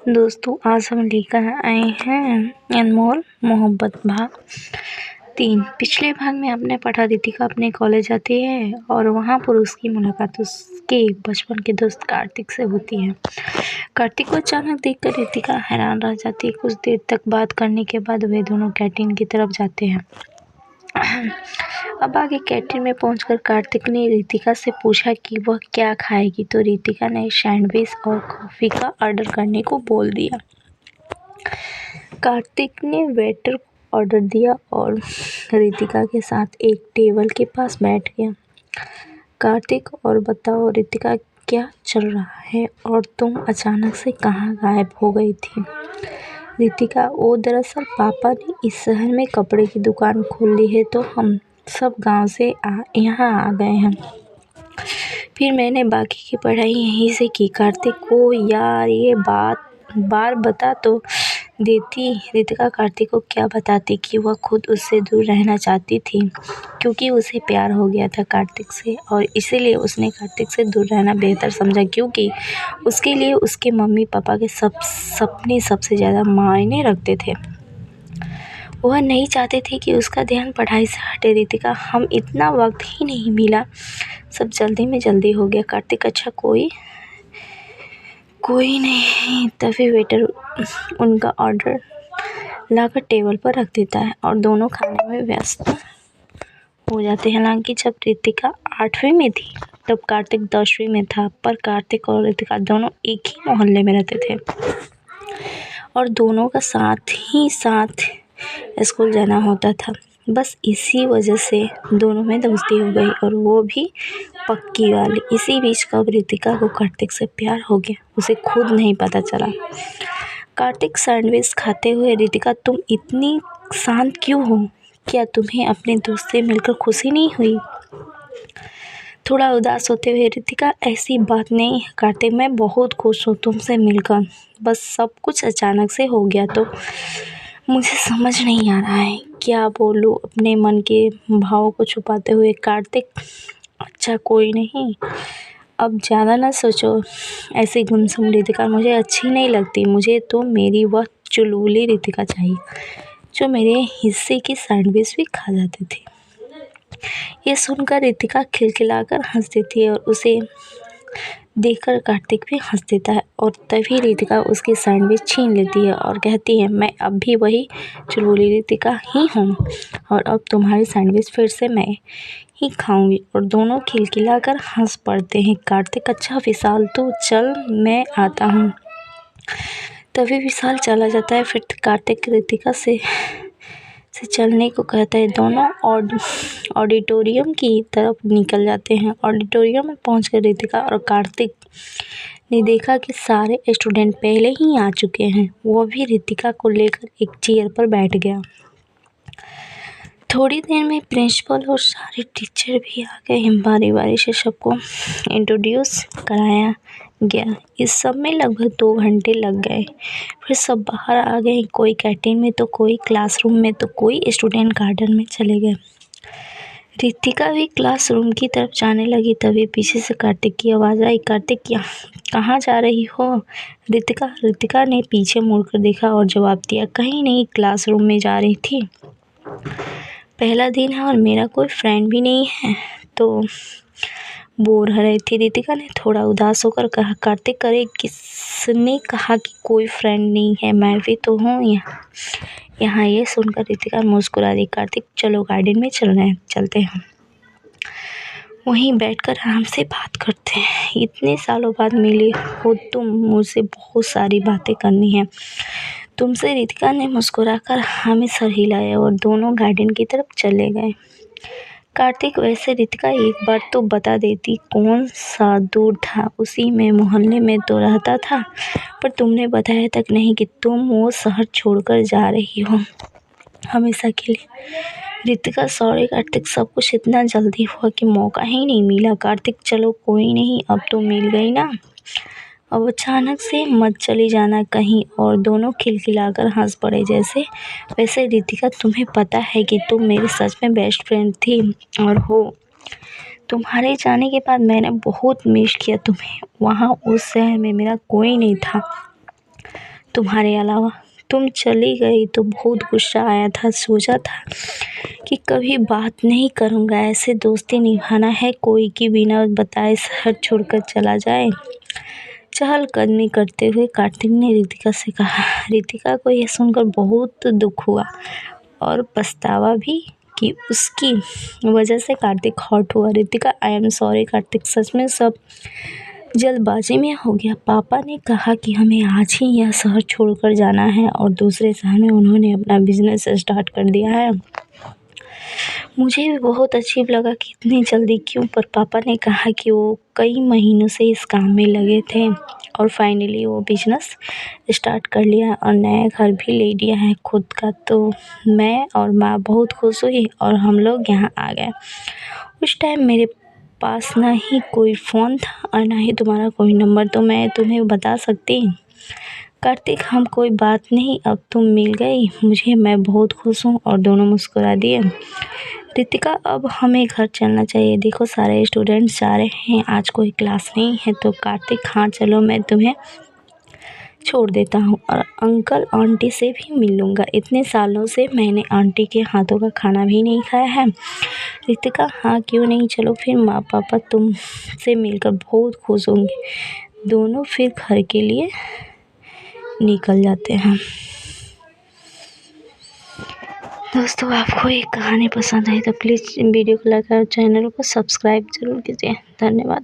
दोस्तों, आज हम लेकर आए हैं अनमोल मोहब्बत भाग 3। पिछले भाग में आपने पढ़ा रितिका अपने कॉलेज जाती है और वहाँ पर उसकी मुलाकात उसके बचपन के दोस्त कार्तिक से होती है। कार्तिक को अचानक देखकर रितिका हैरान रह जाती है। कुछ देर तक बात करने के बाद वे दोनों कैंटीन की तरफ जाते हैं। अब आगे कैंटीन में पहुंचकर कार्तिक ने रितिका से पूछा कि वह क्या खाएगी, तो रितिका ने सैंडविच और कॉफ़ी का ऑर्डर करने को बोल दिया। कार्तिक ने वेटर को ऑर्डर दिया और रितिका के साथ एक टेबल के पास बैठ गया। कार्तिक, और बताओ रितिका, क्या चल रहा है और तुम अचानक से कहाँ गायब हो गई थी? रितिका, वो दरअसल पापा ने इस शहर में कपड़े की दुकान खोल ली है, तो हम सब गांव से यहाँ आ गए हैं। फिर मैंने बाकी की पढ़ाई यहीं से की। कार्तिक को यार ये बार बता तो देती। रितिका कार्तिक को क्या बताती कि वह खुद उससे दूर रहना चाहती थी, क्योंकि उसे प्यार हो गया था कार्तिक से, और इसीलिए उसने कार्तिक से दूर रहना बेहतर समझा, क्योंकि उसके लिए उसके मम्मी पापा के सपने सबसे ज़्यादा मायने रखते थे। वह नहीं चाहते थे कि उसका ध्यान पढ़ाई से हटे। रितिका, हम इतना वक्त ही नहीं मिला, सब जल्दी में जल्दी हो गया। कार्तिक, अच्छा कोई नहीं। तभी वेटर उनका ऑर्डर लाकर टेबल पर रख देता है और दोनों खाने में व्यस्त हो जाते हैं। हालांकि जब रितिका 8वीं में थी तब कार्तिक 10वीं में था, पर कार्तिक और रितिका दोनों एक ही मोहल्ले में रहते थे और दोनों का साथ ही साथ स्कूल जाना होता था। बस इसी वजह से दोनों में दोस्ती हो गई, और वो भी पक्की वाली। इसी बीच कब रितिका को कार्तिक से प्यार हो गया, उसे खुद नहीं पता चला। कार्तिक सैंडविच खाते हुए, रितिका, तुम इतनी शांत क्यों हो? क्या तुम्हें अपने दोस्त से मिलकर खुशी नहीं हुई? थोड़ा उदास होते हुए, रितिका, ऐसी बात नहीं है कार्तिक, मैं बहुत खुश हूँ तुमसे मिलकर। बस सब कुछ अचानक से हो गया, तो मुझे समझ नहीं आ रहा है क्या बोलूँ अपने मन के भावों को छुपाते हुए। कार्तिक, अच्छा कोई नहीं, अब ज़्यादा ना सोचो। ऐसी गुमसुम रितिका मुझे अच्छी नहीं लगती। मुझे तो मेरी वह चुलबुली रितिका चाहिए जो मेरे हिस्से की सैंडविच भी खा जाती थी। ये सुनकर रितिका खिलखिलाकर हंस देती है और उसे देखकर कार्तिक भी हंस देता है, और तभी रितिका उसकी सैंडविच छीन लेती है और कहती है, मैं अब भी वही चुलबुली रितिका ही हूँ, और अब तुम्हारी सैंडविच फिर से मैं ही खाऊंगी। और दोनों खिलखिलाकर हंस पड़ते हैं। कार्तिक, अच्छा विशाल, तू चल, मैं आता हूँ। तभी विशाल चला जाता है। फिर कार्तिक रितिका से चलने को कहता है। दोनों ऑडिटोरियम की तरफ निकल जाते हैं। ऑडिटोरियम में पहुंचकर रितिका और कार्तिक ने देखा कि सारे स्टूडेंट पहले ही आ चुके हैं। वो भी रितिका को लेकर एक चेयर पर बैठ गया। थोड़ी देर में प्रिंसिपल और सारे टीचर भी आ गए। बारी बारी से सबको इंट्रोड्यूस कराया गया। इस सब में लगभग 2 घंटे लग गए। फिर सब बाहर आ गए, कोई कैंटीन में तो कोई क्लासरूम में, तो कोई स्टूडेंट गार्डन में चले गए। रितिका भी क्लासरूम की तरफ जाने लगी। तभी पीछे से कार्तिक की आवाज़ आई, कार्तिक, कहाँ जा रही हो? रितिका ने पीछे मुड़कर देखा और जवाब दिया, कहीं नहीं, क्लासरूम में जा रही थी। पहला दिन है और मेरा कोई फ्रेंड भी नहीं है, तो बोर हो रही थी। रितिका ने थोड़ा उदास होकर कहा, कार्तिक, अरे किसने कहा कि कोई फ्रेंड नहीं है, मैं भी तो हूँ यहाँ। ये सुनकर रितिका मुस्कुरा दी। कार्तिक, चलो गार्डन में चलते हैं, वहीं बैठकर आराम से बात करते हैं। इतने सालों बाद मिली हो तुम, मुझसे बहुत सारी बातें करनी है तुमसे। रितिका ने मुस्कुराकर हमें सर हिलाया और दोनों गार्डन की तरफ चले गए। कार्तिक, वैसे रितिका एक बार तो बता देती, कौन सा दूर था, उसी में मोहल्ले में तो रहता था, पर तुमने बताया तक नहीं कि तुम वो शहर छोड़कर जा रही हो हमेशा के लिए। रितिका, सॉरी कार्तिक, सब कुछ इतना जल्दी हुआ कि मौका ही नहीं मिला। कार्तिक, चलो कोई नहीं, अब तो मिल गई ना, अब अचानक से मत चली जाना कहीं। और दोनों खिलखिलाकर हंस पड़े। वैसे रितिका, तुम्हें पता है कि तुम मेरी सच में बेस्ट फ्रेंड थी, और हो तुम्हारे जाने के बाद मैंने बहुत मिस किया तुम्हें। वहाँ उस शहर में मेरा कोई नहीं था, तुम्हारे अलावा। तुम चली गई तो बहुत गुस्सा आया था, सोचा था कि कभी बात नहीं करूँगा, ऐसे दोस्ती निभाना है कोई कि बिना बताए शहर छोड़कर चला जाए। चहलकदमी करते हुए कार्तिक ने रितिका से कहा। रितिका को यह सुनकर बहुत दुख हुआ और पछतावा भी कि उसकी वजह से कार्तिक हर्ट हुआ। Ritika, I am sorry Kartik, सच में सब जल्दबाजी में हो गया। पापा ने कहा कि हमें आज ही यह शहर छोड़कर जाना है और दूसरे शहर में उन्होंने अपना बिजनेस स्टार्ट कर दिया है। मुझे भी बहुत अजीब लगा कि इतनी जल्दी क्यों, पर पापा ने कहा कि वो कई महीनों से इस काम में लगे थे और फाइनली वो बिजनेस स्टार्ट कर लिया और नया घर भी ले लिया है खुद का। तो मैं और माँ बहुत खुश हुई और हम लोग यहाँ आ गए। उस टाइम मेरे पास ना ही कोई फ़ोन था और ना ही तुम्हारा कोई नंबर, तो मैं तुम्हें बता सकती। कार्तिक, हम कोई बात नहीं, अब तुम मिल गई मुझे, मैं बहुत खुश हूँ। और दोनों मुस्कुरा दिए। रितिका, अब हमें घर चलना चाहिए, देखो सारे स्टूडेंट्स जा रहे हैं, आज कोई क्लास नहीं है। तो कार्तिक, हाँ चलो, मैं तुम्हें छोड़ देता हूँ और अंकल आंटी से भी मिल लूँगा, इतने सालों से मैंने आंटी के हाथों का खाना भी नहीं खाया है। रितिका, हाँ क्यों नहीं, चलो फिर, माँ पापा तुमसे मिलकर बहुत खुश होंगे। दोनों फिर घर के लिए निकल जाते हैं। दोस्तों, आपको ये कहानी पसंद आई तो प्लीज़ वीडियो को लाइक और चैनल को सब्सक्राइब जरूर कीजिए। धन्यवाद।